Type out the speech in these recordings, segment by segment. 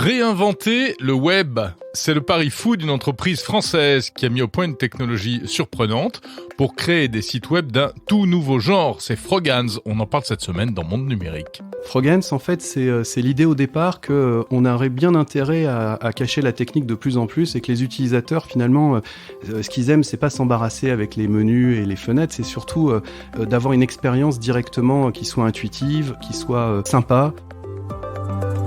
Réinventer le web, c'est le pari fou d'une entreprise française qui a mis au point une technologie surprenante pour créer des sites web d'un tout nouveau genre. C'est Froghands, on en parle cette semaine dans Monde Numérique. Froghands, en fait, c'est l'idée au départ qu'on aurait bien intérêt à cacher la technique de plus en plus et que les utilisateurs, finalement, ce qu'ils aiment, c'est pas s'embarrasser avec les menus et les fenêtres, c'est surtout d'avoir une expérience directement qui soit intuitive, qui soit sympa.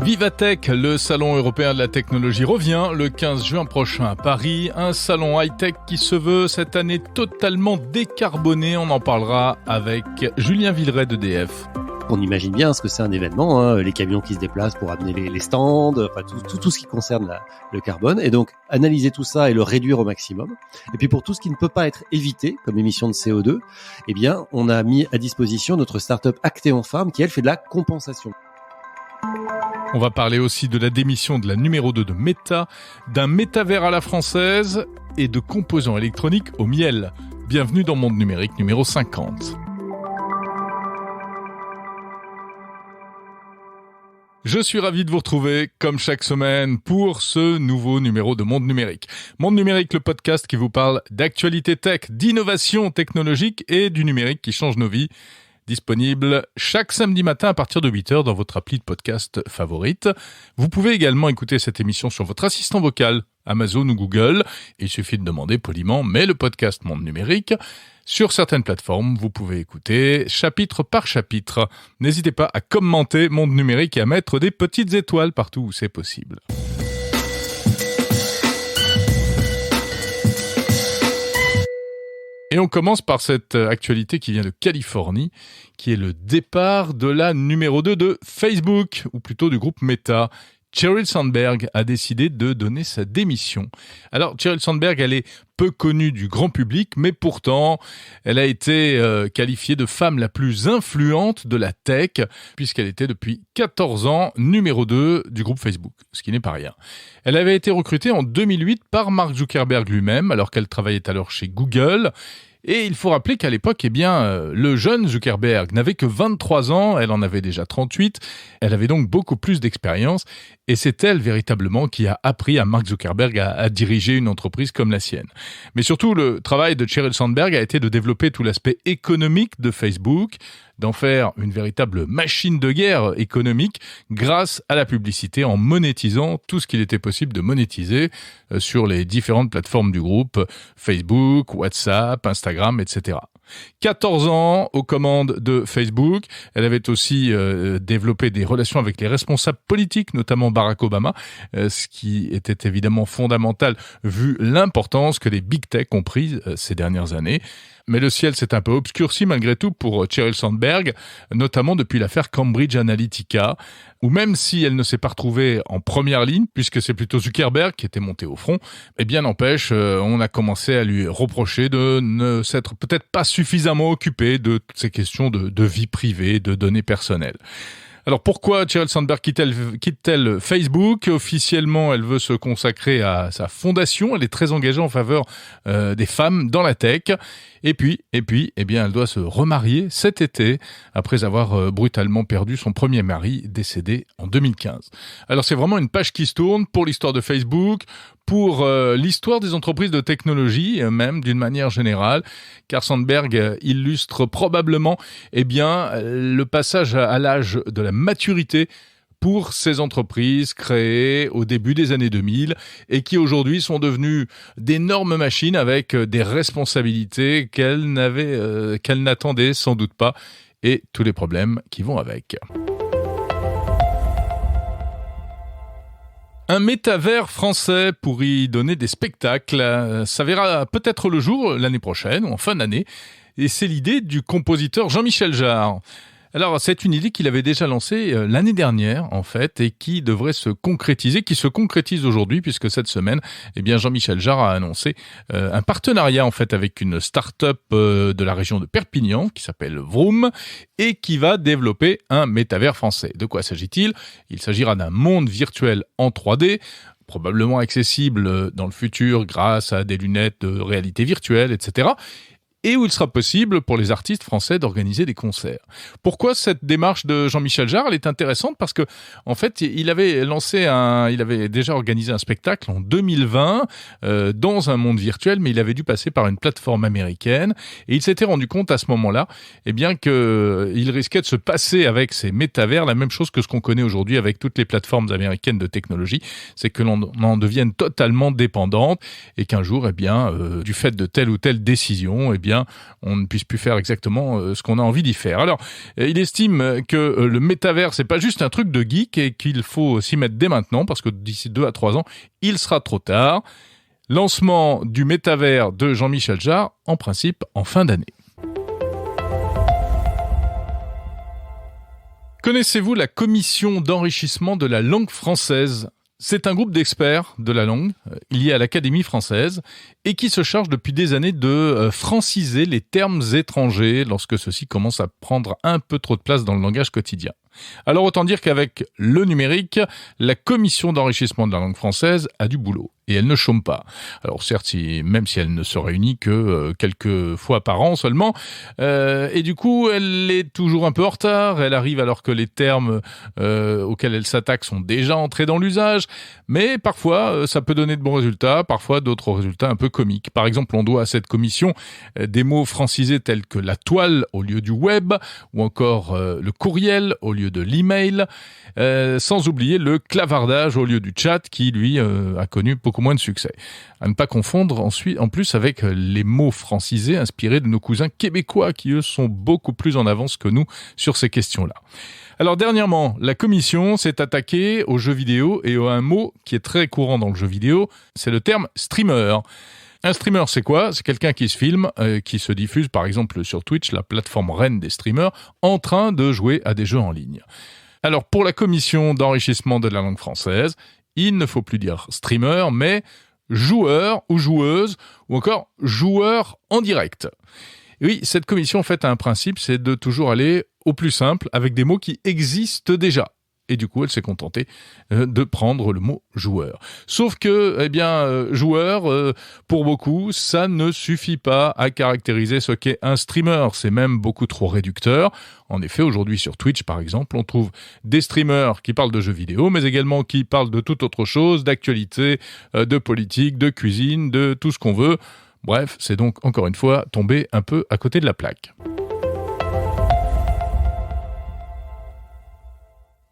Vivatech, le salon européen de la technologie, revient le 15 juin prochain à Paris. Un salon high-tech qui se veut cette année totalement décarboné. On en parlera avec Julien Villeray d'EDF. On imagine bien ce que c'est un événement, les camions qui se déplacent pour amener les stands, enfin tout ce qui concerne le carbone. Et donc, analyser tout ça et le réduire au maximum. Et puis pour tout ce qui ne peut pas être évité, comme émission de CO2, eh bien, on a mis à disposition notre start-up Actéon Farm qui, elle, fait de la compensation. On va parler aussi de la démission de la numéro 2 de Meta, d'un métavers à la française et de composants électroniques au miel. Bienvenue dans Monde Numérique numéro 50. Je suis ravi de vous retrouver, comme chaque semaine, pour ce nouveau numéro de Monde Numérique. Monde Numérique, le podcast qui vous parle d'actualité tech, d'innovation technologique et du numérique qui change nos vies. Disponible chaque samedi matin à partir de 8h dans votre appli de podcast favorite. Vous pouvez également écouter cette émission sur votre assistant vocal, Amazon ou Google. Il suffit de demander poliment, mais le podcast Monde Numérique. Sur certaines plateformes, vous pouvez écouter chapitre par chapitre. N'hésitez pas à commenter Monde Numérique et à mettre des petites étoiles partout où c'est possible. Et on commence par cette actualité qui vient de Californie, qui est le départ de la numéro 2 de Facebook, ou plutôt du groupe Meta. Sheryl Sandberg a décidé de donner sa démission. Alors, Sheryl Sandberg, elle est peu connue du grand public, mais pourtant, elle a été qualifiée de femme la plus influente de la tech, puisqu'elle était depuis 14 ans numéro 2 du groupe Facebook, ce qui n'est pas rien. Elle avait été recrutée en 2008 par Mark Zuckerberg lui-même, alors qu'elle travaillait alors chez Google. Et il faut rappeler qu'à l'époque, le jeune Zuckerberg n'avait que 23 ans, elle en avait déjà 38, elle avait donc beaucoup plus d'expérience, et c'est elle véritablement qui a appris à Mark Zuckerberg à diriger une entreprise comme la sienne. Mais surtout, le travail de Sheryl Sandberg a été de développer tout l'aspect économique de Facebook, d'en faire une véritable machine de guerre économique grâce à la publicité, en monétisant tout ce qu'il était possible de monétiser sur les différentes plateformes du groupe, Facebook, WhatsApp, Instagram, etc. 14 ans aux commandes de Facebook. Elle avait aussi développé des relations avec les responsables politiques, notamment Barack Obama, ce qui était évidemment fondamental vu l'importance que les big tech ont prise ces dernières années. Mais le ciel s'est un peu obscurci malgré tout pour Sheryl Sandberg, notamment depuis l'affaire Cambridge Analytica, où même si elle ne s'est pas retrouvée en première ligne, puisque c'est plutôt Zuckerberg qui était monté au front, eh bien n'empêche, on a commencé à lui reprocher de ne s'être peut-être pas suffisamment occupé de toutes ces questions de vie privée, de données personnelles. Alors pourquoi Sheryl Sandberg quitte-t-elle Facebook ? Officiellement, elle veut se consacrer à sa fondation. Elle est très engagée en faveur des femmes dans la tech. Et puis, eh bien, elle doit se remarier cet été après avoir brutalement perdu son premier mari décédé en 2015. Alors c'est vraiment une page qui se tourne pour l'histoire de Facebook, pour l'histoire des entreprises de technologie, même d'une manière générale, car Sandberg illustre probablement le passage à l'âge de la maturité pour ces entreprises créées au début des années 2000 et qui aujourd'hui sont devenues d'énormes machines avec des responsabilités qu'elles n'attendaient sans doute pas et tous les problèmes qui vont avec. Un métavers français pour y donner des spectacles, ça verra peut-être le jour l'année prochaine ou en fin d'année, et c'est l'idée du compositeur Jean-Michel Jarre. Alors, c'est une idée qu'il avait déjà lancée l'année dernière, en fait, et qui devrait se concrétiser, qui se concrétise aujourd'hui, puisque cette semaine, Jean-Michel Jarre a annoncé un partenariat, en fait, avec une start-up de la région de Perpignan, qui s'appelle Vroom, et qui va développer un métavers français. De quoi s'agit-il ? Il s'agira d'un monde virtuel en 3D, probablement accessible dans le futur grâce à des lunettes de réalité virtuelle, etc., et où il sera possible pour les artistes français d'organiser des concerts. Pourquoi cette démarche de Jean-Michel Jarre, elle est intéressante parce que, en fait, il avait déjà organisé un spectacle en 2020 dans un monde virtuel, mais il avait dû passer par une plateforme américaine et il s'était rendu compte à ce moment-là, qu'il risquait de se passer avec ces métavers la même chose que ce qu'on connaît aujourd'hui avec toutes les plateformes américaines de technologie, c'est que l'on en devienne totalement dépendante et qu'un jour, du fait de telle ou telle décision, on ne puisse plus faire exactement ce qu'on a envie d'y faire. Alors, il estime que le métavers, c'est pas juste un truc de geek et qu'il faut s'y mettre dès maintenant parce que d'ici 2 à 3 ans, il sera trop tard. Lancement du métavers de Jean-Michel Jarre, en principe, en fin d'année. Connaissez-vous la Commission d'enrichissement de la langue française ? C'est un groupe d'experts de la langue lié à l'Académie française et qui se charge depuis des années de franciser les termes étrangers lorsque ceux-ci commencent à prendre un peu trop de place dans le langage quotidien. Alors autant dire qu'avec le numérique, la Commission d'enrichissement de la langue française a du boulot. Et elle ne chôme pas. Alors certes, même si elle ne se réunit que quelques fois par an seulement, et du coup, elle est toujours un peu en retard. Elle arrive alors que les termes auxquels elle s'attaque sont déjà entrés dans l'usage. Mais parfois, ça peut donner de bons résultats, parfois d'autres résultats un peu comiques. Par exemple, on doit à cette commission des mots francisés tels que la toile au lieu du web, ou encore le courriel au lieu de l'email, sans oublier le clavardage au lieu du chat qui, lui, a connu beaucoup moins de succès. À ne pas confondre en plus avec les mots francisés inspirés de nos cousins québécois qui, eux, sont beaucoup plus en avance que nous sur ces questions-là. Alors dernièrement, la commission s'est attaquée aux jeux vidéo et à un mot qui est très courant dans le jeu vidéo, c'est le terme streamer. Un streamer, c'est quoi ? C'est quelqu'un qui se filme, qui se diffuse par exemple sur Twitch, la plateforme reine des streamers, en train de jouer à des jeux en ligne. Alors pour la commission d'enrichissement de la langue française, il ne faut plus dire streamer, mais joueur ou joueuse, ou encore joueur en direct. Et oui, cette commission en fait a un principe, c'est de toujours aller au plus simple avec des mots qui existent déjà. Et du coup, elle s'est contentée de prendre le mot joueur. Sauf que, joueur, pour beaucoup, ça ne suffit pas à caractériser ce qu'est un streamer. C'est même beaucoup trop réducteur. En effet, aujourd'hui sur Twitch, par exemple, on trouve des streamers qui parlent de jeux vidéo, mais également qui parlent de toute autre chose, d'actualité, de politique, de cuisine, de tout ce qu'on veut. Bref, c'est donc, encore une fois, tombé un peu à côté de la plaque.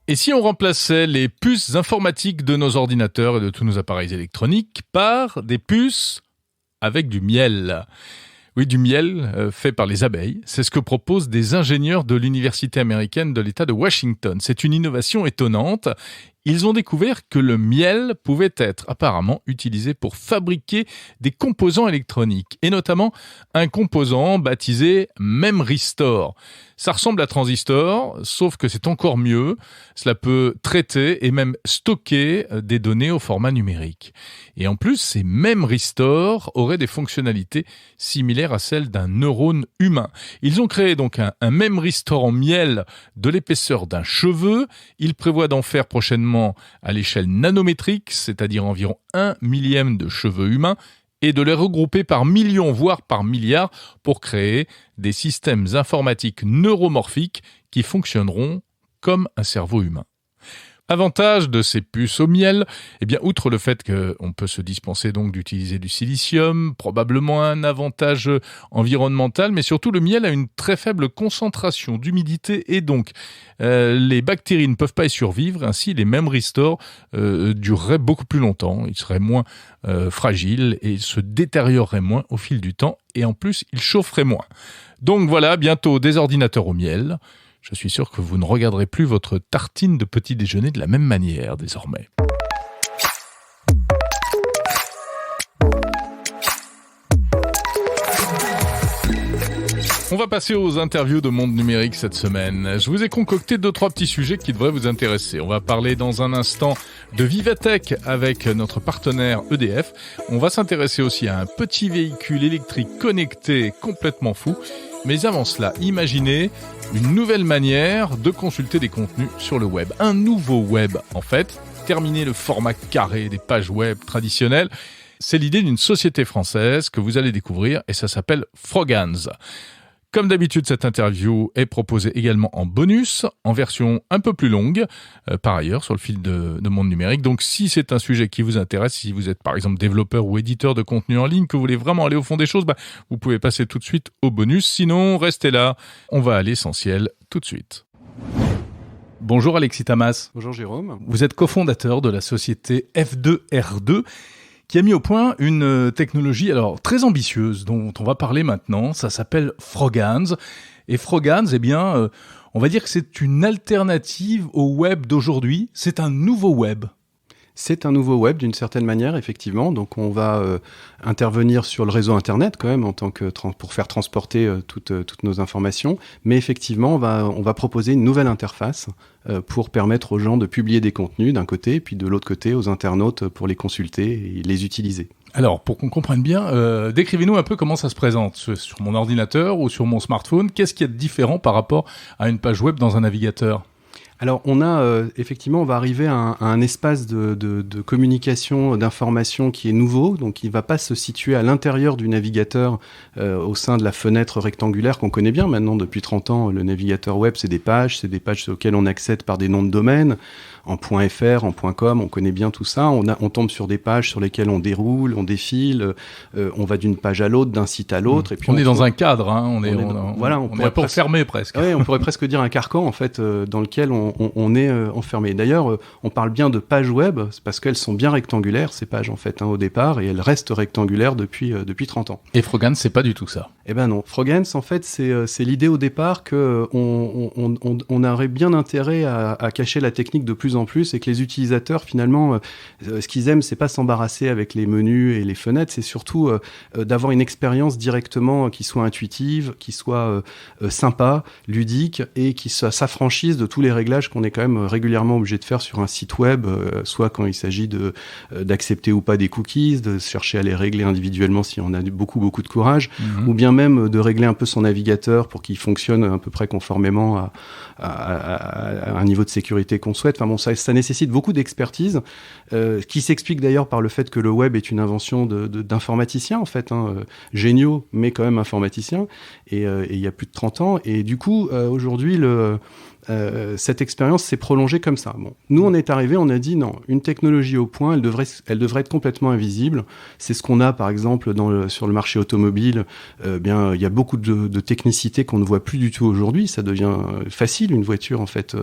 Et si on remplaçait les puces informatiques de nos ordinateurs et de tous nos appareils électroniques par des puces avec du miel ? Oui, du miel fait par les abeilles. C'est ce que proposent des ingénieurs de l'université américaine de l'État de Washington. C'est une innovation étonnante. Ils ont découvert que le miel pouvait être apparemment utilisé pour fabriquer des composants électroniques, et notamment un composant baptisé Memristor. Ça ressemble à transistor, sauf que c'est encore mieux. Cela peut traiter et même stocker des données au format numérique. Et en plus, ces Memristor auraient des fonctionnalités similaires à celles d'un neurone humain. Ils ont créé donc un Memristor en miel de l'épaisseur d'un cheveu. Ils prévoient d'en faire prochainement à l'échelle nanométrique, c'est-à-dire environ 1 millième de cheveux humains, et de les regrouper par millions, voire par milliards, pour créer des systèmes informatiques neuromorphiques qui fonctionneront comme un cerveau humain. Avantage de ces puces au miel, outre le fait qu'on peut se dispenser donc d'utiliser du silicium, probablement un avantage environnemental, mais surtout le miel a une très faible concentration d'humidité et donc les bactéries ne peuvent pas y survivre, ainsi les Memristor dureraient beaucoup plus longtemps, ils seraient moins fragiles et ils se détérioreraient moins au fil du temps et en plus ils chaufferaient moins. Donc voilà, bientôt des ordinateurs au miel. Je suis sûr que vous ne regarderez plus votre tartine de petit déjeuner de la même manière désormais. On va passer aux interviews de Monde Numérique cette semaine. Je vous ai concocté 2-3 petits sujets qui devraient vous intéresser. On va parler dans un instant de Vivatech avec notre partenaire EDF. On va s'intéresser aussi à un petit véhicule électrique connecté complètement fou. Mais avant cela, imaginez une nouvelle manière de consulter des contenus sur le web. Un nouveau web, en fait. Terminer le format carré des pages web traditionnelles. c'est l'idée d'une société française que vous allez découvrir et ça s'appelle Froghands. Comme d'habitude, cette interview est proposée également en bonus, en version un peu plus longue, par ailleurs, sur le fil de Monde Numérique. Donc, si c'est un sujet qui vous intéresse, si vous êtes par exemple développeur ou éditeur de contenu en ligne, que vous voulez vraiment aller au fond des choses, vous pouvez passer tout de suite au bonus. Sinon, restez là, on va à l'essentiel tout de suite. Bonjour Alexis Tamas. Bonjour Jérôme. Vous êtes cofondateur de la société F2R2, qui a mis au point une technologie très ambitieuse dont on va parler maintenant. Ça s'appelle Froghands. Et Froghands, on va dire que c'est une alternative au web d'aujourd'hui. C'est un nouveau web. C'est un nouveau web d'une certaine manière, effectivement. Donc on va intervenir sur le réseau Internet quand même pour faire transporter toutes nos informations. Mais effectivement, on va proposer une nouvelle interface pour permettre aux gens de publier des contenus d'un côté, puis de l'autre côté aux internautes pour les consulter et les utiliser. Alors, pour qu'on comprenne bien, décrivez-nous un peu comment ça se présente sur mon ordinateur ou sur mon smartphone. Qu'est-ce qu'il y a de différent par rapport à une page web dans un navigateur ? Alors, on va arriver à un espace de communication, d'information qui est nouveau. Donc, il ne va pas se situer à l'intérieur du navigateur au sein de la fenêtre rectangulaire qu'on connaît bien maintenant depuis 30 ans. Le navigateur web, c'est des pages auxquelles on accède par des noms de domaine. En .fr, en .com, on connaît bien tout ça. On tombe sur des pages sur lesquelles on déroule, on défile, on va d'une page à l'autre, d'un site à l'autre. Et puis on est dans un cadre, on est un peu enfermé presque. Oui, on pourrait presque dire un carcan en fait, dans lequel on est enfermé. D'ailleurs, on parle bien de pages web, c'est parce qu'elles sont bien rectangulaires ces pages en fait au départ, et elles restent rectangulaires depuis 30 ans. Et Froghands, c'est pas du tout ça. Eh ben non, Froghands en fait c'est l'idée au départ que on aurait bien intérêt à cacher la technique de plus en plus, et que les utilisateurs finalement ce qu'ils aiment, c'est pas s'embarrasser avec les menus et les fenêtres, c'est surtout d'avoir une expérience directement qui soit intuitive, qui soit sympa, ludique, et qui s'affranchisse de tous les réglages qu'on est quand même régulièrement obligé de faire sur un site web, soit quand il s'agit d'accepter ou pas des cookies, de chercher à les régler individuellement si on a beaucoup de courage, ou bien même de régler un peu son navigateur pour qu'il fonctionne à peu près conformément à un niveau de sécurité qu'on souhaite. Enfin bon, ça nécessite beaucoup d'expertise, qui s'explique d'ailleurs par le fait que le web est une invention d'informaticiens en fait, géniaux mais quand même informaticiens, et il y a plus de 30 ans, et du coup aujourd'hui cette expérience s'est prolongée comme ça. Bon, nous on est arrivé, on a dit non, une technologie au point, elle devrait être complètement invisible. C'est ce qu'on a par exemple sur le marché automobile. Il y a beaucoup de technicité qu'on ne voit plus du tout aujourd'hui. Ça devient facile, une voiture en fait,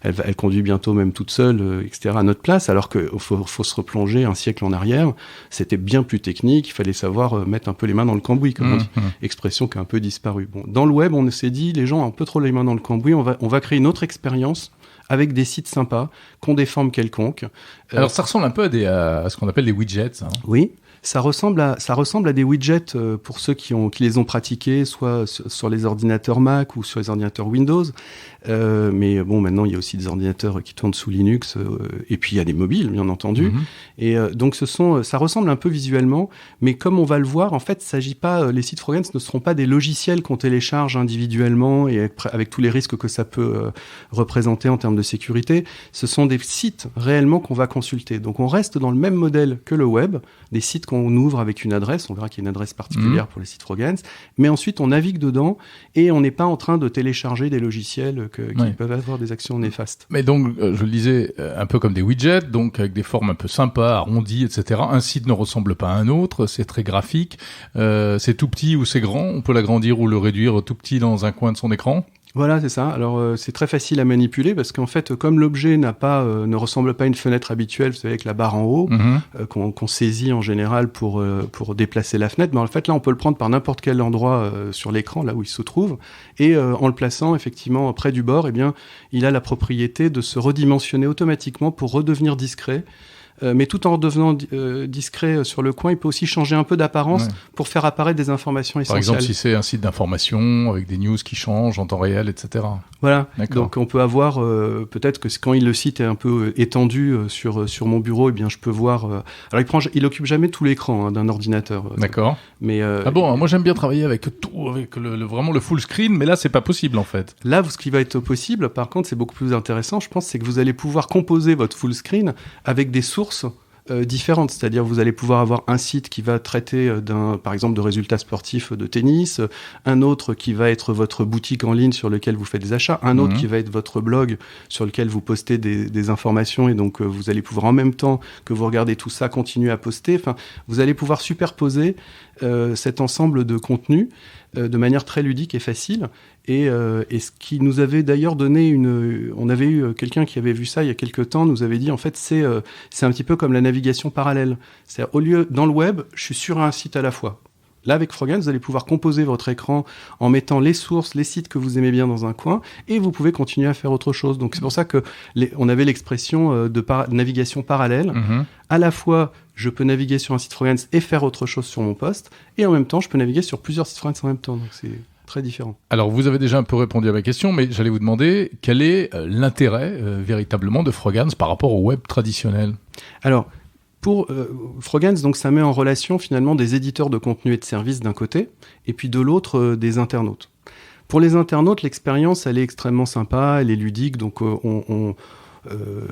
elle conduit bientôt même toute seule, etc. à notre place, alors qu'il faut se replonger un siècle en arrière. C'était bien plus technique. Il fallait savoir mettre un peu les mains dans le cambouis, comme on dit. Expression qui a un peu disparu. Bon, dans le web, on s'est dit, les gens ont un peu trop les mains dans le cambouis. On va créer une autre expérience avec des sites sympas, qui ont des formes quelconques. Alors ça ressemble un peu à ce qu'on appelle des widgets. Hein. Oui, ça ressemble à des widgets pour ceux qui les ont pratiqués, soit sur les ordinateurs Mac ou sur les ordinateurs Windows. Mais bon, maintenant il y a aussi des ordinateurs qui tournent sous Linux, et puis il y a des mobiles, bien entendu. Et donc ça ressemble un peu visuellement, mais comme on va le voir, en fait, il s'agit pas, les sites Froghands ne seront pas des logiciels qu'on télécharge individuellement et avec tous les risques que ça peut représenter en termes de sécurité. Ce sont des sites réellement qu'on va consulter. Donc on reste dans le même modèle que le web, des sites qu'on ouvre avec une adresse. On verra qu'il y a une adresse particulière pour les sites Froghands, mais ensuite on navigue dedans et on n'est pas en train de télécharger des logiciels qui peuvent avoir des actions néfastes. Mais donc, je le disais, un peu comme des widgets, donc avec des formes un peu sympas, arrondies, etc. Un site ne ressemble pas à un autre, c'est très graphique. C'est tout petit ou c'est grand, on peut l'agrandir ou le réduire tout petit dans un coin de son écran. Voilà, c'est ça. Alors, c'est très facile à manipuler parce qu'en fait, comme l'objet ne ressemble pas à une fenêtre habituelle, vous savez, avec la barre en haut, qu'on saisit en général pour déplacer la fenêtre, mais en fait, là, on peut le prendre par n'importe quel endroit sur l'écran, là où il se trouve, et en le plaçant, effectivement, près du bord, eh bien, il a la propriété de se redimensionner automatiquement pour redevenir discret. Mais tout en redevenant discret sur le coin, il peut aussi changer un peu d'apparence pour faire apparaître des informations essentielles. Par exemple, si c'est un site d'information avec des news qui changent en temps réel, etc. Voilà. D'accord. Donc on peut avoir peut-être que quand le site est un peu étendu sur mon bureau, eh bien je peux voir. Alors il occupe jamais tout l'écran d'un ordinateur. D'accord. Mais moi j'aime bien travailler avec tout, avec vraiment le full screen, mais là c'est pas possible en fait. Là, ce qui va être possible, par contre, c'est beaucoup plus intéressant. Je pense, c'est que vous allez pouvoir composer votre full screen avec des sources différentes. C'est-à-dire vous allez pouvoir avoir un site qui va traiter par exemple de résultats sportifs de tennis, un autre qui va être votre boutique en ligne sur lequel vous faites des achats, un autre qui va être votre blog sur lequel vous postez des informations et donc vous allez pouvoir en même temps que vous regardez tout ça continuer à poster. Enfin, vous allez pouvoir superposer cet ensemble de contenus de manière très ludique et facile. Et ce qui nous avait d'ailleurs donné on avait eu quelqu'un qui avait vu ça il y a quelques temps, nous avait dit en fait c'est un petit peu comme la navigation parallèle. C'est-à-dire au lieu dans le web, je suis sur un site à la fois. Là, avec Frogance, vous allez pouvoir composer votre écran en mettant les sources, les sites que vous aimez bien dans un coin, et vous pouvez continuer à faire autre chose. Donc c'est pour ça que on avait l'expression de navigation parallèle. À la fois, je peux naviguer sur un site Frogance et faire autre chose sur mon poste, et en même temps, je peux naviguer sur plusieurs sites Frogance en même temps. Donc c'est très différent. Alors, vous avez déjà un peu répondu à ma question, mais j'allais vous demander quel est l'intérêt véritablement de Frogance par rapport au web traditionnel ? Alors, pour Frogance, donc ça met en relation finalement des éditeurs de contenu et de services d'un côté, et puis de l'autre des internautes. Pour les internautes, l'expérience elle est extrêmement sympa, elle est ludique, donc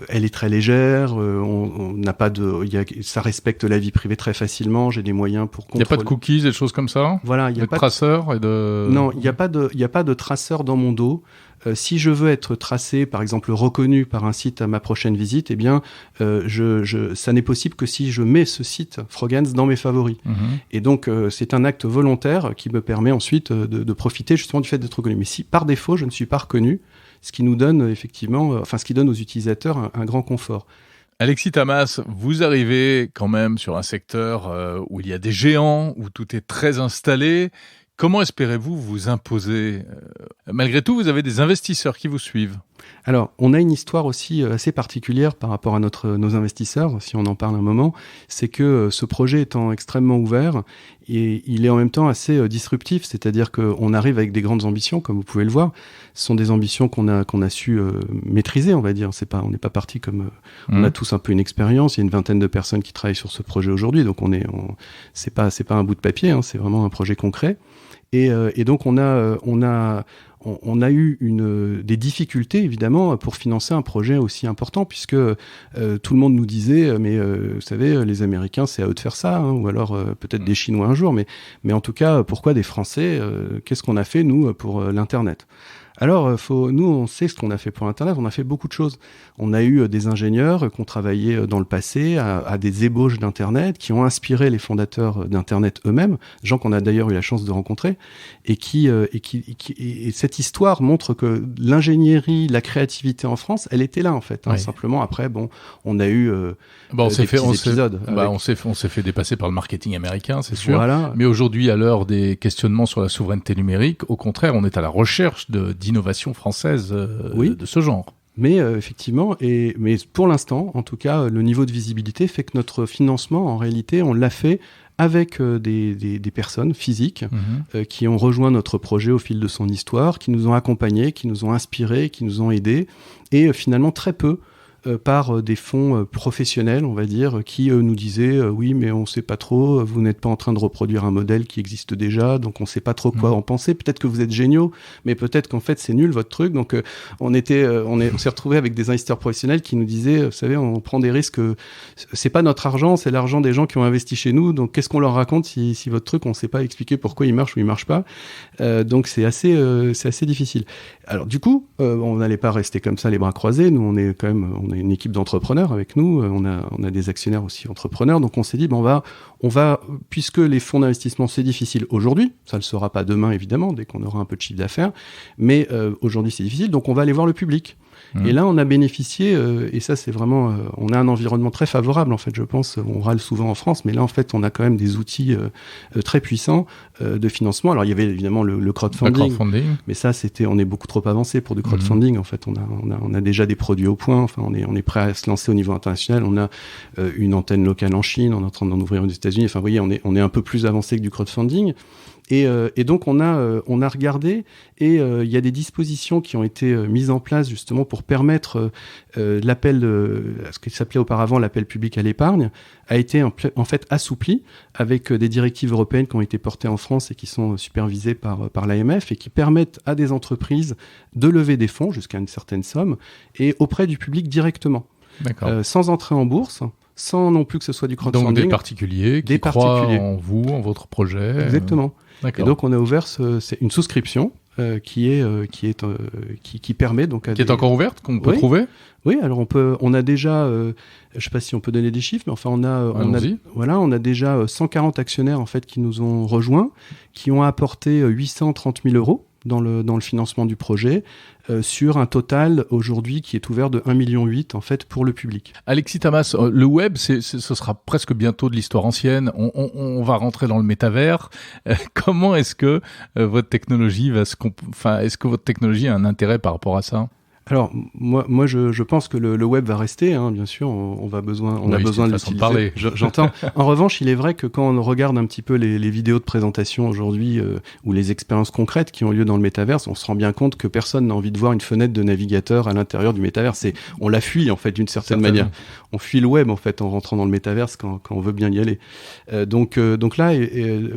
elle est très légère, on n'a pas ça respecte la vie privée très facilement. J'ai des moyens pour contrôler. Il n'y a pas de cookies et des choses comme ça ? Voilà, il y a pas de traceurs et de... Non, il n'y a pas de traceur dans mon dos. Si je veux être tracé, par exemple reconnu par un site à ma prochaine visite, eh bien, ça n'est possible que si je mets ce site Frogance dans mes favoris. Et donc, c'est un acte volontaire qui me permet ensuite de profiter justement du fait d'être reconnu. Mais si par défaut, je ne suis pas reconnu, ce qui nous donne effectivement, ce qui donne aux utilisateurs un grand confort. Alexis Thamas, vous arrivez quand même sur un secteur où il y a des géants, où tout est très installé. Comment espérez-vous vous imposer ? Malgré tout, vous avez des investisseurs qui vous suivent. Alors, on a une histoire aussi assez particulière par rapport à nos investisseurs, si on en parle un moment. C'est que ce projet étant extrêmement ouvert, et il est en même temps assez disruptif, c'est-à-dire qu'on arrive avec des grandes ambitions, comme vous pouvez le voir. Ce sont des ambitions qu'on a su maîtriser, on va dire. On n'est pas parti comme... On a tous un peu une expérience. Il y a une vingtaine de personnes qui travaillent sur ce projet aujourd'hui, donc c'est pas un bout de papier, hein, c'est vraiment un projet concret. Et donc on a eu des difficultés évidemment pour financer un projet aussi important, puisque tout le monde nous disait mais vous savez, les Américains c'est à eux de faire ça, hein, ou alors peut-être des Chinois un jour, mais en tout cas pourquoi des Français, qu'est-ce qu'on a fait nous pour l'internet? Alors, nous, on sait ce qu'on a fait pour Internet. On a fait beaucoup de choses. On a eu des ingénieurs qui ont travaillé dans le passé à des ébauches d'Internet, qui ont inspiré les fondateurs d'Internet eux-mêmes, gens qu'on a d'ailleurs eu la chance de rencontrer, et cette histoire montre que l'ingénierie, la créativité en France, elle était là en fait. Hein. Oui. Simplement, après, on a eu des épisodes. On s'est fait dépasser par le marketing américain, c'est sûr. Voilà. Mais aujourd'hui, à l'heure des questionnements sur la souveraineté numérique, au contraire, on est à la recherche d'innovation française de ce genre. Mais effectivement, mais pour l'instant, en tout cas, le niveau de visibilité fait que notre financement, en réalité, on l'a fait avec des personnes physiques qui ont rejoint notre projet au fil de son histoire, qui nous ont accompagnés, qui nous ont inspirés, qui nous ont aidés, et finalement très peu par des fonds professionnels, on va dire, qui nous disaient oui, mais on ne sait pas trop, vous n'êtes pas en train de reproduire un modèle qui existe déjà, donc on ne sait pas trop quoi en penser. Peut-être que vous êtes géniaux, mais peut-être qu'en fait c'est nul votre truc. Donc on s'est retrouvé avec des investisseurs professionnels qui nous disaient, vous savez, on prend des risques, c'est pas notre argent, c'est l'argent des gens qui ont investi chez nous. Donc qu'est-ce qu'on leur raconte si votre truc, on ne sait pas expliquer pourquoi il marche ou il marche pas. Donc c'est assez difficile. Alors du coup, on n'allait pas rester comme ça les bras croisés. Nous, on a une équipe d'entrepreneurs avec nous, on a des actionnaires aussi entrepreneurs, donc on s'est dit, on va, puisque les fonds d'investissement c'est difficile aujourd'hui, ça ne le sera pas demain évidemment, dès qu'on aura un peu de chiffre d'affaires, mais aujourd'hui c'est difficile, donc on va aller voir le public. Et là, on a bénéficié, et ça, c'est vraiment... on a un environnement très favorable, en fait, je pense. On râle souvent en France, mais là, en fait, on a quand même des outils très puissants de financement. Alors, il y avait évidemment le crowdfunding, mais ça, on est beaucoup trop avancé pour du crowdfunding. En fait, on a déjà des produits au point. Enfin, on est prêt à se lancer au niveau international. On a une antenne locale en Chine, on est en train d'en ouvrir aux États-Unis. Enfin, vous voyez, on est un peu plus avancé que du crowdfunding. Et donc on a regardé, et il y a des dispositions qui ont été mises en place justement pour permettre l'appel, ce qui s'appelait auparavant l'appel public à l'épargne, a été en fait assoupli avec des directives européennes qui ont été portées en France et qui sont supervisées par l'AMF et qui permettent à des entreprises de lever des fonds jusqu'à une certaine somme et auprès du public directement, sans entrer en bourse, sans non plus que ce soit du crowdfunding. Donc des particuliers qui croient en vous, en votre projet. Exactement. D'accord. Et donc on a ouvert c'est une souscription qui permet donc qui est encore ouverte, qu'on peut trouver. Oui, alors on a déjà, je sais pas si on peut donner des chiffres, mais enfin on a déjà 140 actionnaires en fait qui nous ont rejoints, qui ont apporté 830 000 € dans le financement du projet, sur un total aujourd'hui qui est ouvert de 1,8 million en fait pour le public. Alexis Tamas, le web, ce sera presque bientôt de l'histoire ancienne. On va rentrer dans le métavers. Comment est-ce que votre technologie est-ce que votre technologie a un intérêt par rapport à ça? Alors moi je pense que le web va rester, hein, bien sûr, on a besoin de l'utiliser. J'entends. En revanche, il est vrai que quand on regarde un petit peu les vidéos de présentation aujourd'hui ou les expériences concrètes qui ont lieu dans le métaverse, on se rend bien compte que personne n'a envie de voir une fenêtre de navigateur à l'intérieur du métaverse. On la fuit en fait d'une certaine manière. On fuit le web en fait en rentrant dans le métaverse quand on veut bien y aller. Donc là,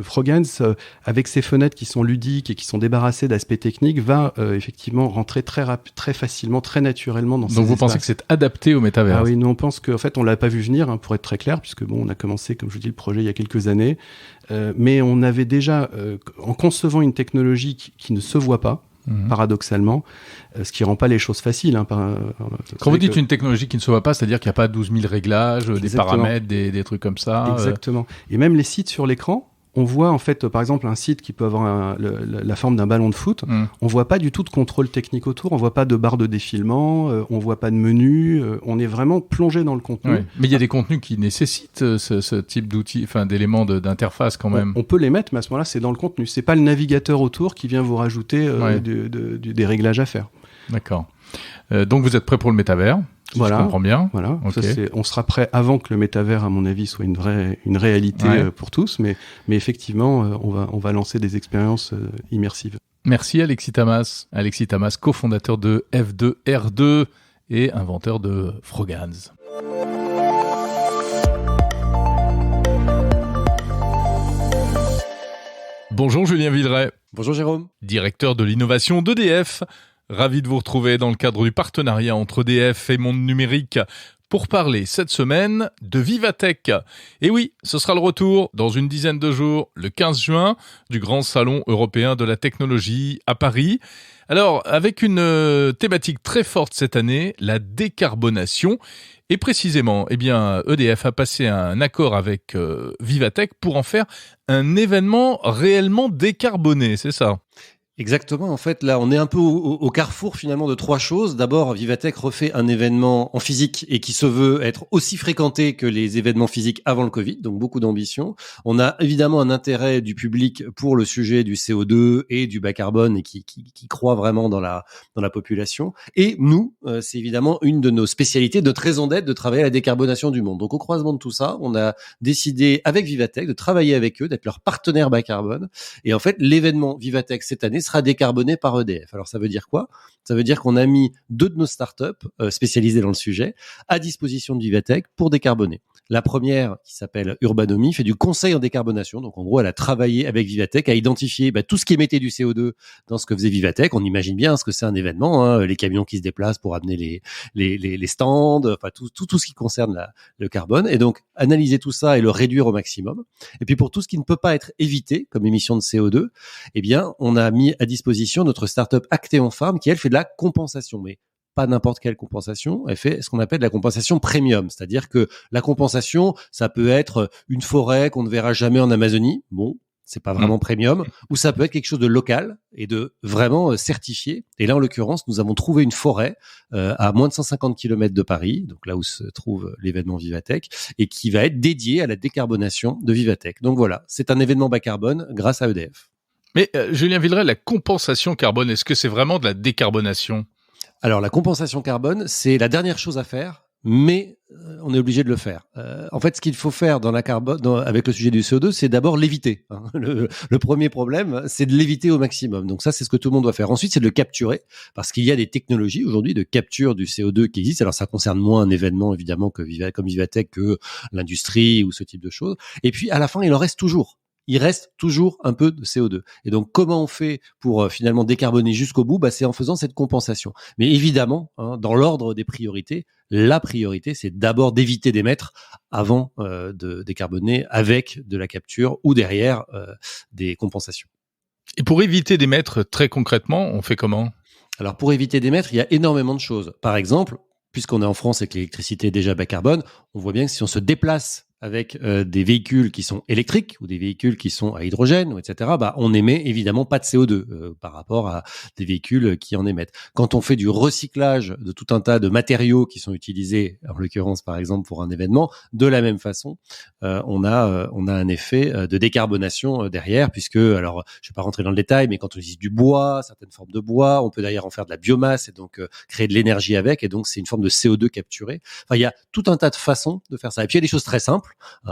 Frogance, avec ses fenêtres qui sont ludiques et qui sont débarrassées d'aspects techniques, va effectivement rentrer très facilement, très naturellement dans ces espaces. Donc vous pensez que c'est adapté au métavers? Ah oui, nous on pense qu'en fait on l'a pas vu venir, hein, pour être très clair, puisque on a commencé, comme je vous dis, le projet il y a quelques années, mais on avait déjà, en concevant une technologie qui ne se voit pas, paradoxalement, ce qui rend pas les choses faciles. Hein, quand vous dites une technologie qui ne se voit pas, c'est-à-dire qu'il n'y a pas 12 000 réglages, des paramètres, des trucs comme ça. Exactement. Et même les sites sur l'écran, on voit en fait, par exemple, un site qui peut avoir la forme d'un ballon de foot. On voit pas du tout de contrôle technique autour. On voit pas de barre de défilement. On voit pas de menu. On est vraiment plongé dans le contenu. Oui. Mais il y a des contenus qui nécessitent ce type d'outils, enfin d'éléments d'interface quand même. On peut les mettre, mais à ce moment-là, c'est dans le contenu. C'est pas le navigateur autour qui vient vous rajouter des réglages à faire. D'accord. Donc vous êtes prêt pour le métavers? Si je comprends bien. Voilà. Okay. Ça, on sera prêt avant que le métavers, à mon avis, soit une réalité pour tous. Mais effectivement, on va lancer des expériences immersives. Merci Alexis Tamas. Alexis Tamas, cofondateur de F2R2 et inventeur de Frogance. Bonjour Julien Villeray. Bonjour Jérôme. Directeur de l'innovation d'EDF. Ravi de vous retrouver dans le cadre du partenariat entre EDF et Monde Numérique pour parler cette semaine de Vivatech. Et oui, ce sera le retour dans une dizaine de jours, le 15 juin, du Grand Salon européen de la technologie à Paris. Alors, avec une thématique très forte cette année, la décarbonation. Et précisément, EDF a passé un accord avec Vivatech pour en faire un événement réellement décarboné, c'est ça ? Exactement. En fait, là, on est un peu au carrefour finalement de trois choses. D'abord, Vivatech refait un événement en physique et qui se veut être aussi fréquenté que les événements physiques avant le Covid, donc beaucoup d'ambition. On a évidemment un intérêt du public pour le sujet du CO2 et du bas carbone et qui croit vraiment dans la population. Et nous, c'est évidemment une de nos spécialités, notre raison d'être de travailler à la décarbonation du monde. Donc, au croisement de tout ça, on a décidé avec Vivatech de travailler avec eux, d'être leur partenaire bas carbone. Et en fait, l'événement Vivatech cette année sera décarboné par EDF. Alors ça veut dire quoi ? Ça veut dire qu'on a mis 2 de nos startups spécialisées dans le sujet à disposition de Vivatech pour décarboner. La première, qui s'appelle Urbanomy, fait du conseil en décarbonation. Donc en gros, elle a travaillé avec Vivatech à identifier tout ce qui émettait du CO2 dans ce que faisait Vivatech. On imagine bien ce que c'est un événement, hein, les camions qui se déplacent pour amener les stands, enfin tout ce qui concerne le carbone. Et donc analyser tout ça et le réduire au maximum. Et puis pour tout ce qui ne peut pas être évité comme émission de CO2, on a mis à disposition notre startup Actéon Farm qui elle fait de la compensation, mais pas n'importe quelle compensation. Elle fait ce qu'on appelle la compensation premium, c'est-à-dire que la compensation, ça peut être une forêt qu'on ne verra jamais en Amazonie. Bon, c'est pas vraiment premium, ou ça peut être quelque chose de local et de vraiment certifié. Et là, en l'occurrence, nous avons trouvé une forêt à moins de 150 km de Paris, donc là où se trouve l'événement Vivatech, et qui va être dédié à la décarbonation de Vivatech. Donc voilà, c'est un événement bas carbone grâce à EDF. Mais Julien Villeray, la compensation carbone, est-ce que c'est vraiment de la décarbonation ? Alors la compensation carbone, c'est la dernière chose à faire, mais on est obligé de le faire. En fait, ce qu'il faut faire avec le sujet du CO2, c'est d'abord l'éviter. Hein. Le premier problème, c'est de l'éviter au maximum. Donc ça, c'est ce que tout le monde doit faire. Ensuite, c'est de le capturer, parce qu'il y a des technologies aujourd'hui de capture du CO2 qui existent. Alors ça concerne moins un événement, évidemment, comme Vivatech, que l'industrie ou ce type de choses. Et puis, à la fin, il en reste toujours. il reste toujours un peu de CO2. Et donc, comment on fait pour finalement décarboner jusqu'au bout? C'est en faisant cette compensation. Mais évidemment, dans l'ordre des priorités, la priorité, c'est d'abord d'éviter d'émettre avant de décarboner avec de la capture ou derrière des compensations. Et pour éviter d'émettre très concrètement, on fait comment? Alors, pour éviter d'émettre, il y a énormément de choses. Par exemple, puisqu'on est en France et que l'électricité est déjà bas carbone, on voit bien que si on se déplace avec des véhicules qui sont électriques ou des véhicules qui sont à hydrogène, etc., on émet évidemment pas de CO2 par rapport à des véhicules qui en émettent. Quand on fait du recyclage de tout un tas de matériaux qui sont utilisés, en l'occurrence par exemple pour un événement, de la même façon, on a un effet de décarbonation derrière, puisque, alors je vais pas rentrer dans le détail, mais quand on utilise du bois, certaines formes de bois, on peut d'ailleurs en faire de la biomasse et donc créer de l'énergie avec, et donc c'est une forme de CO2 capturé. Enfin, il y a tout un tas de façons de faire ça. Et puis il y a des choses très simples.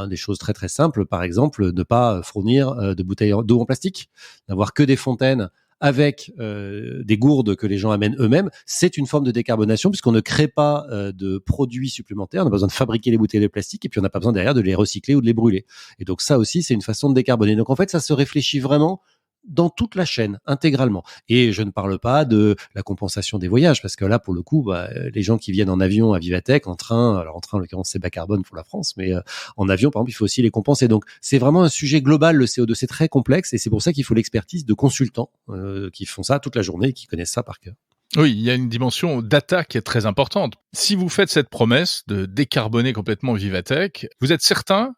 Des choses très très simples, par exemple, ne pas fournir de bouteilles d'eau en plastique, n'avoir que des fontaines avec des gourdes que les gens amènent eux-mêmes, c'est une forme de décarbonation puisqu'on ne crée pas de produits supplémentaires, on n'a pas besoin de fabriquer les bouteilles de plastique et puis on n'a pas besoin derrière de les recycler ou de les brûler. Et donc ça aussi, c'est une façon de décarboner. Donc en fait, ça se réfléchit vraiment dans toute la chaîne, intégralement. Et je ne parle pas de la compensation des voyages, parce que là, pour le coup, les gens qui viennent en avion à Vivatech, en train, alors en train, en l'occurrence, c'est bas carbone pour la France, mais en avion, par exemple, il faut aussi les compenser. Donc, c'est vraiment un sujet global, le CO2, c'est très complexe, et c'est pour ça qu'il faut l'expertise de consultants qui font ça toute la journée et qui connaissent ça par cœur. Oui, il y a une dimension data qui est très importante. Si vous faites cette promesse de décarboner complètement Vivatech, vous êtes certain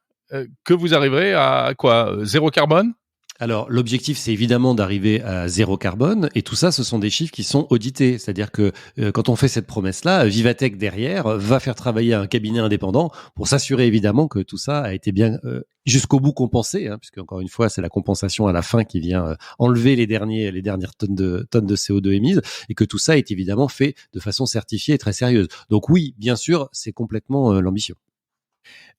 que vous arriverez à quoi, zéro carbone ? Alors, l'objectif, c'est évidemment d'arriver à zéro carbone, et tout ça, ce sont des chiffres qui sont audités. C'est-à-dire que quand on fait cette promesse-là, Vivatech derrière va faire travailler un cabinet indépendant pour s'assurer évidemment que tout ça a été bien jusqu'au bout compensé, puisque encore une fois, c'est la compensation à la fin qui vient enlever les dernières tonnes de CO2 émises, et que tout ça est évidemment fait de façon certifiée et très sérieuse. Donc oui, bien sûr, c'est complètement l'ambition.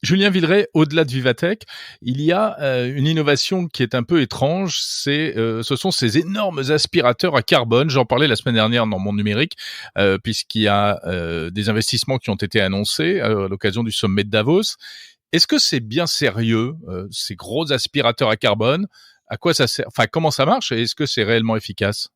Julien Villeray, au-delà de Vivatech, il y a une innovation qui est un peu étrange, ce sont ces énormes aspirateurs à carbone. J'en parlais la semaine dernière dans Monde Numérique, puisqu'il y a des investissements qui ont été annoncés à l'occasion du sommet de Davos. Est-ce que c'est bien sérieux, ces gros aspirateurs à carbone? À quoi ça sert? Enfin, comment ça marche et est-ce que c'est réellement efficace?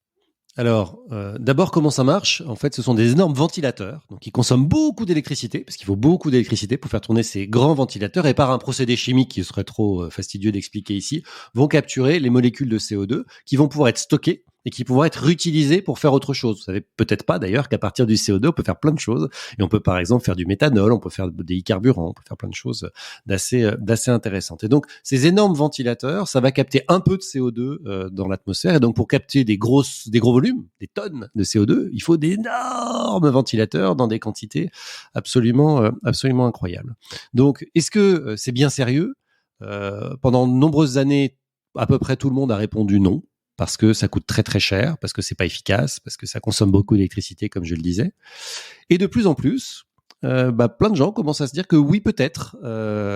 Alors, d'abord, comment ça marche? En fait, ce sont des énormes ventilateurs, donc qui consomment beaucoup d'électricité, parce qu'il faut beaucoup d'électricité pour faire tourner ces grands ventilateurs, et par un procédé chimique qui serait trop fastidieux d'expliquer ici, vont capturer les molécules de CO2 qui vont pouvoir être stockées et qui pourront être réutilisées pour faire autre chose. Vous savez peut-être pas d'ailleurs qu'à partir du CO2, on peut faire plein de choses, et on peut par exemple faire du méthanol, on peut faire des carburants, on peut faire plein de choses d'assez intéressantes. Et donc, ces énormes ventilateurs, ça va capter un peu de CO2 dans l'atmosphère, et donc pour capter des gros volumes, des tonnes de CO2, il faut d'énormes ventilateurs dans des quantités absolument incroyables. Donc, est-ce que c'est bien sérieux? Pendant de nombreuses années, à peu près tout le monde a répondu non, parce que ça coûte très très cher, parce que c'est pas efficace, parce que ça consomme beaucoup d'électricité, comme je le disais. Et de plus en plus, plein de gens commencent à se dire que oui, peut-être.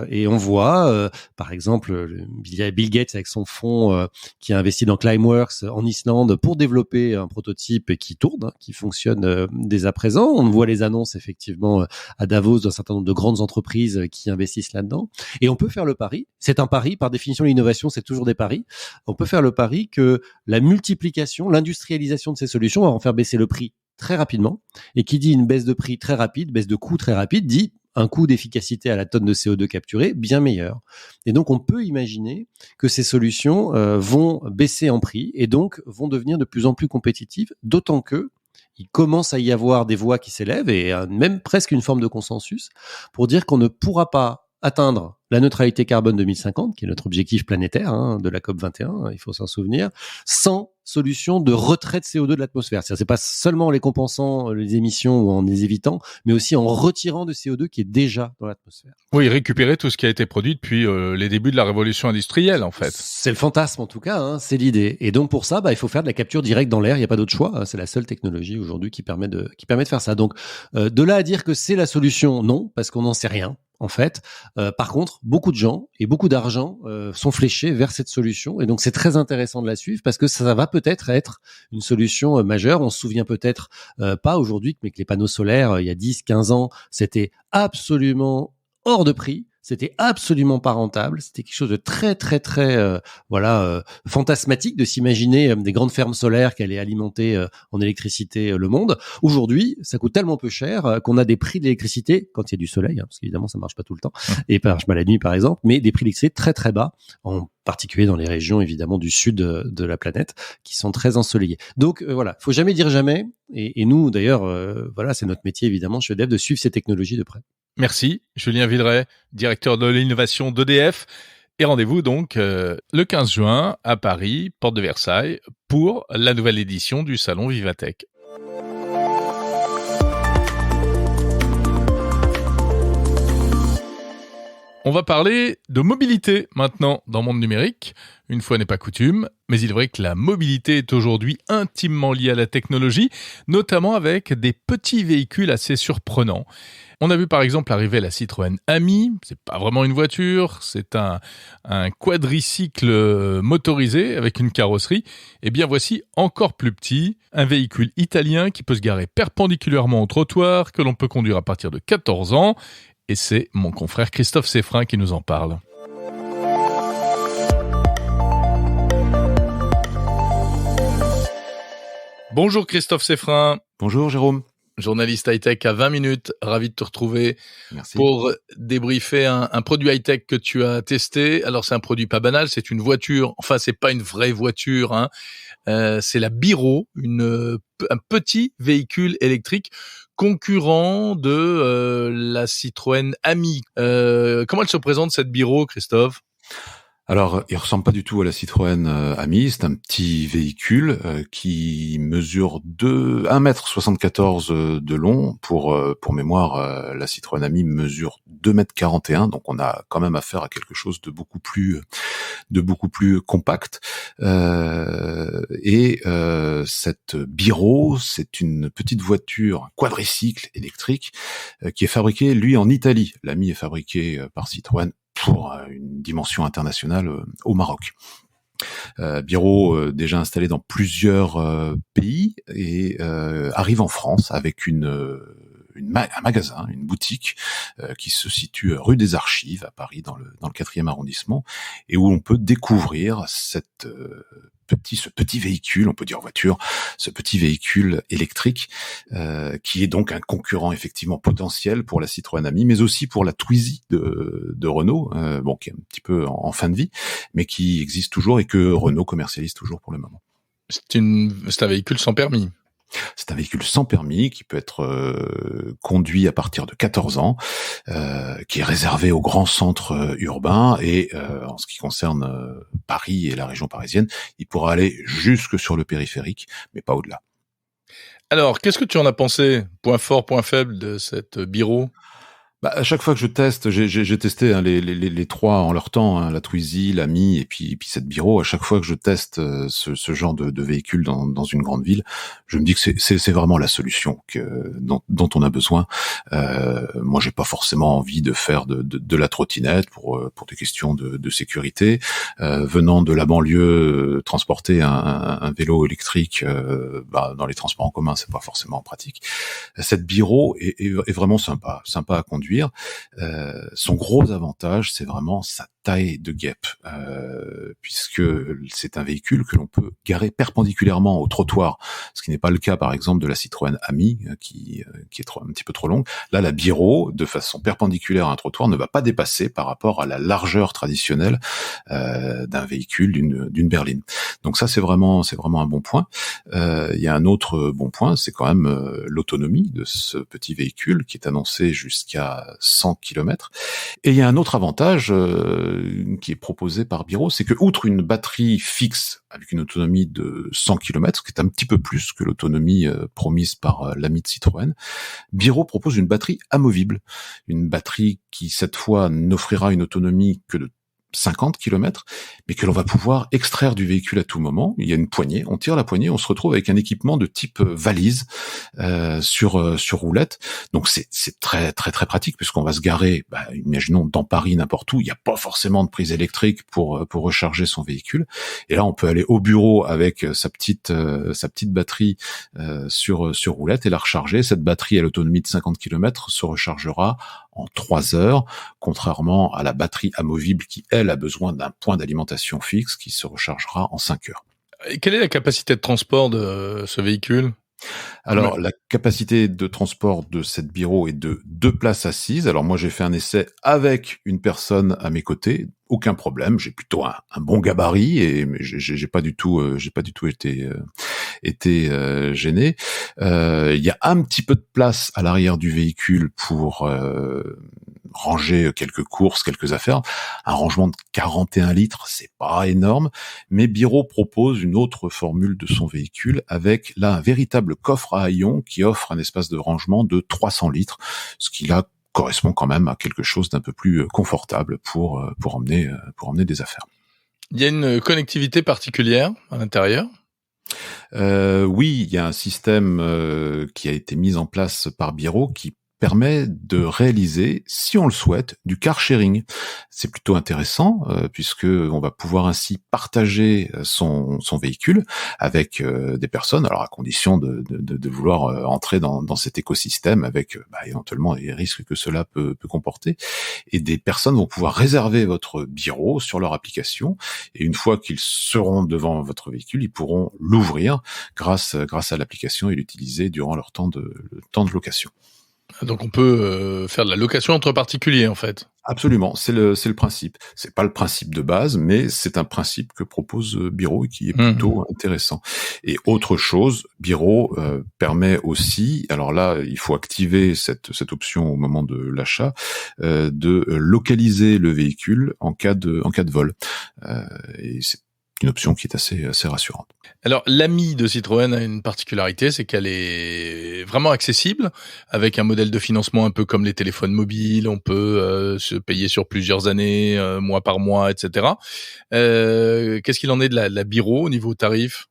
Et on voit, par exemple, Bill Gates avec son fonds qui a investi dans Climeworks en Islande pour développer un prototype qui tourne, qui fonctionne dès à présent. On voit les annonces effectivement à Davos d'un certain nombre de grandes entreprises qui investissent là-dedans. Et on peut faire le pari, c'est un pari, par définition l'innovation c'est toujours des paris, on peut faire le pari que la multiplication, l'industrialisation de ces solutions va en faire baisser le prix très rapidement, et qui dit une baisse de prix très rapide, baisse de coût très rapide, dit un coût d'efficacité à la tonne de CO2 capturé bien meilleur. Et donc on peut imaginer que ces solutions vont baisser en prix et donc vont devenir de plus en plus compétitives, d'autant que il commence à y avoir des voix qui s'élèvent et même presque une forme de consensus pour dire qu'on ne pourra pas atteindre la neutralité carbone 2050, qui est notre objectif planétaire de la COP21, il faut s'en souvenir, sans solution de retrait de CO2 de l'atmosphère. C'est-à-dire, c'est pas seulement en les compensant les émissions ou en les évitant, mais aussi en retirant de CO2 qui est déjà dans l'atmosphère. Oui, récupérer tout ce qui a été produit depuis les débuts de la révolution industrielle, en fait. C'est le fantasme, en tout cas, c'est l'idée. Et donc, pour ça, il faut faire de la capture directe dans l'air, il n'y a pas d'autre choix. C'est la seule technologie aujourd'hui qui permet de faire ça. Donc, de là à dire que c'est la solution, non, parce qu'on n'en sait rien. En fait, par contre, beaucoup de gens et beaucoup d'argent sont fléchés vers cette solution, et donc c'est très intéressant de la suivre parce que ça va peut-être être une solution majeure. On se souvient peut-être pas aujourd'hui, mais que les panneaux solaires, il y a 10, 15 ans, c'était absolument hors de prix. C'était absolument pas rentable. C'était quelque chose de très, très, très, fantasmatique de s'imaginer des grandes fermes solaires qui allaient alimenter en électricité le monde. Aujourd'hui, ça coûte tellement peu cher qu'on a des prix d'électricité quand il y a du soleil, parce qu'évidemment, ça marche pas tout le temps, et ça marche pas la nuit, par exemple, mais des prix d'électricité très, très bas, en particulier dans les régions, évidemment, du sud de la planète, qui sont très ensoleillées. Donc, faut jamais dire jamais. Et nous, d'ailleurs, c'est notre métier, évidemment, chez EDF, de suivre ces technologies de près. Merci, Julien Villeray, directeur de l'innovation d'EDF. Et rendez-vous donc le 15 juin à Paris, porte de Versailles, pour la nouvelle édition du salon Vivatech. On va parler de mobilité maintenant dans le monde numérique. Une fois n'est pas coutume, mais il est vrai que la mobilité est aujourd'hui intimement liée à la technologie, notamment avec des petits véhicules assez surprenants. On a vu par exemple arriver la Citroën Ami, c'est pas vraiment une voiture, c'est un quadricycle motorisé avec une carrosserie. Et bien voici encore plus petit, un véhicule italien qui peut se garer perpendiculairement au trottoir, que l'on peut conduire à partir de 14 ans. Et c'est mon confrère Christophe Seffrin qui nous en parle. Bonjour Christophe Seffrin. Bonjour Jérôme. Journaliste high-tech à 20 minutes, ravi de te retrouver. Merci. Pour débriefer un produit high-tech que tu as testé. Alors c'est un produit pas banal, c'est une voiture, enfin c'est pas une vraie voiture, hein. C'est la Biro, un petit véhicule électrique concurrent de la Citroën Ami. Comment elle se présente cette Biro, Christophe ? Alors, il ressemble pas du tout à la Citroën Ami. C'est un petit véhicule qui mesure 1,74 m de long. Pour mémoire, la Citroën Ami mesure 2,41 m. Donc, on a quand même affaire à quelque chose de beaucoup plus compact. Cette Biro, c'est une petite voiture, un quadricycle électrique qui est fabriqué, lui, en Italie. L'Ami est fabriqué par Citroën pour une dimension internationale au Maroc. Biro déjà installé dans plusieurs pays et arrive en France avec un magasin, une boutique qui se situe rue des Archives à Paris dans le 4e arrondissement et où on peut découvrir ce petit véhicule, on peut dire voiture, ce petit véhicule électrique qui est donc un concurrent effectivement potentiel pour la Citroën Ami, mais aussi pour la Twizy de Renault, qui est un petit peu en fin de vie, mais qui existe toujours et que Renault commercialise toujours pour le moment. C'est un véhicule sans permis. C'est un véhicule sans permis qui peut être conduit à partir de 14 ans, qui est réservé aux grands centres urbains et en ce qui concerne Paris et la région parisienne, il pourra aller jusque sur le périphérique, mais pas au-delà. Alors, qu'est-ce que tu en as pensé ? Point fort, point faible de cette Biro ? À chaque fois que je teste, j'ai testé les trois en leur temps, la Twizy, l'Ami et puis cette Biro. À chaque fois que je teste ce genre de véhicule dans une grande ville, je me dis que c'est vraiment la solution dont on a besoin. Moi, j'ai pas forcément envie de faire de la trottinette pour des questions de sécurité. Venant de la banlieue, transporter un vélo électrique dans les transports en commun, c'est pas forcément pratique. Cette Biro est vraiment sympa à conduire. Son gros avantage, c'est vraiment sa taille de guêpe, puisque c'est un véhicule que l'on peut garer perpendiculairement au trottoir, ce qui n'est pas le cas par exemple de la Citroën Ami qui est un petit peu trop longue. Là, la Biro, de façon perpendiculaire à un trottoir, ne va pas dépasser par rapport à la largeur traditionnelle d'un véhicule d'une berline. Donc ça, c'est vraiment un bon point. Il y a un autre bon point, c'est quand même l'autonomie de ce petit véhicule qui est annoncé jusqu'à 100 km. Et il y a un autre avantage qui est proposé par Biro, c'est que outre une batterie fixe avec une autonomie de 100 km, ce qui est un petit peu plus que l'autonomie promise par l'Ami de Citroën, Biro propose une batterie amovible, une batterie qui cette fois n'offrira une autonomie que de 50 km, mais que l'on va pouvoir extraire du véhicule à tout moment. Il y a une poignée, on tire la poignée, on se retrouve avec un équipement de type valise sur roulette. Donc c'est très très très pratique puisqu'on va se garer, imaginons dans Paris n'importe où, il n'y a pas forcément de prise électrique pour recharger son véhicule. Et là on peut aller au bureau avec sa petite batterie sur roulette et la recharger. Cette batterie à l'autonomie de 50 km se rechargera en 3 heures, contrairement à la batterie amovible qui, elle, a besoin d'un point d'alimentation fixe qui se rechargera en 5 heures. Et quelle est la capacité de transport de ce véhicule ? Alors, la capacité de transport de cette Biro est de 2 places assises. Alors moi, j'ai fait un essai avec une personne à mes côtés. Aucun problème. J'ai plutôt un bon gabarit et j'ai pas du tout été gêné. Il y a un petit peu de place à l'arrière du véhicule pour ranger quelques courses, quelques affaires. Un rangement de 41 litres, c'est pas énorme, mais Biro propose une autre formule de son véhicule avec là un véritable coffre à haillons qui offre un espace de rangement de 300 litres, ce qui là correspond quand même à quelque chose d'un peu plus confortable pour emmener des affaires. Il y a une connectivité particulière à l'intérieur ? Oui, il y a un système qui a été mis en place par Biro qui permet de réaliser, si on le souhaite, du car sharing. C'est plutôt intéressant puisque on va pouvoir ainsi partager son véhicule avec des personnes, alors à condition de vouloir entrer dans cet écosystème avec éventuellement les risques que cela peut comporter. Et des personnes vont pouvoir réserver votre Biro sur leur application et une fois qu'ils seront devant votre véhicule, ils pourront l'ouvrir grâce à l'application et l'utiliser durant leur temps de location. Donc on peut faire de la location entre particuliers en fait. Absolument, c'est le principe. C'est pas le principe de base, mais c'est un principe que propose Biro et qui est plutôt intéressant. Et autre chose, Biro permet aussi, alors là il faut activer cette option au moment de l'achat, de localiser le véhicule en cas de vol. Et c'est une option qui est assez rassurante. Alors, l'Ami de Citroën a une particularité, c'est qu'elle est vraiment accessible, avec un modèle de financement un peu comme les téléphones mobiles, on peut se payer sur plusieurs années, mois par mois, etc. Qu'est-ce qu'il en est de la Biro au niveau tarif ?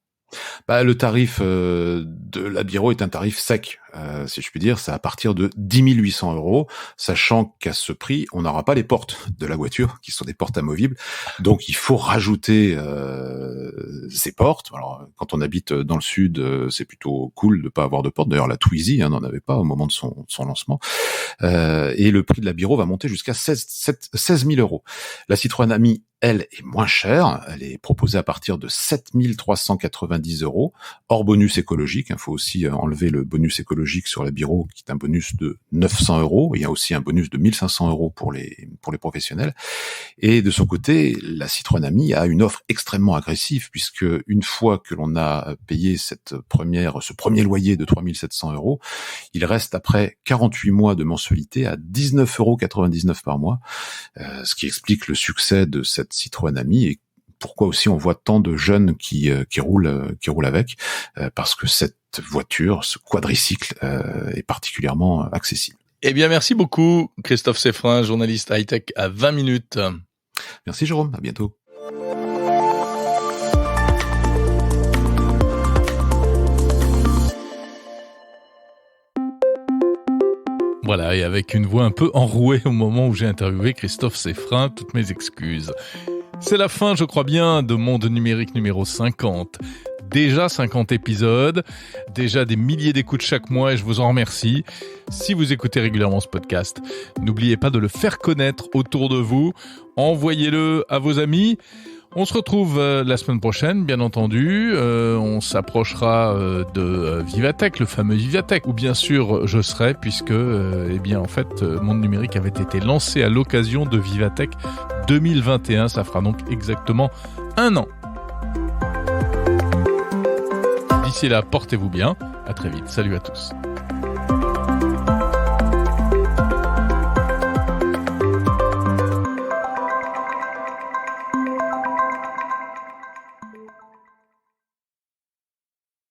Le tarif de la Biro est un tarif sec, si je puis dire. C'est à partir de 10 800 €, sachant qu'à ce prix, on n'aura pas les portes de la voiture, qui sont des portes amovibles. Donc, il faut rajouter ces portes. Alors, quand on habite dans le sud, c'est plutôt cool de pas avoir de portes. D'ailleurs, la Twizy n'en avait pas au moment de son lancement. Et le prix de la Biro va monter jusqu'à 16 000 €. La Citroën Ami, elle, est moins chère. Elle est proposée à partir de 7 390 €, hors bonus écologique. Il faut aussi enlever le bonus écologique sur la Biro, qui est un bonus de 900 €. Il y a aussi un bonus de 1 500 € pour les professionnels. Et de son côté, la Citroën Ami a une offre extrêmement agressive, puisque une fois que l'on a payé ce premier loyer de 3 700 €, il reste après 48 mois de mensualité à 19,99 € par mois, ce qui explique le succès de cette Citroën Ami et pourquoi aussi on voit tant de jeunes qui roulent avec, parce que cette voiture, ce quadricycle, est particulièrement accessible. Eh bien, merci beaucoup, Christophe Seffrin, journaliste high-tech à 20 minutes. Merci Jérôme, à bientôt. Voilà, et avec une voix un peu enrouée au moment où j'ai interviewé Christophe Seffrin, toutes mes excuses. C'est la fin, je crois bien, de Monde Numérique numéro 50. Déjà 50 épisodes, déjà des milliers d'écoutes chaque mois et je vous en remercie. Si vous écoutez régulièrement ce podcast, n'oubliez pas de le faire connaître autour de vous. Envoyez-le à vos amis. On se retrouve la semaine prochaine, bien entendu. On s'approchera de Vivatech, le fameux Vivatech, où bien sûr je serai, puisque Monde Numérique avait été lancé à l'occasion de Vivatech 2021. Ça fera donc exactement 1 an. D'ici là, portez-vous bien. À très vite. Salut à tous.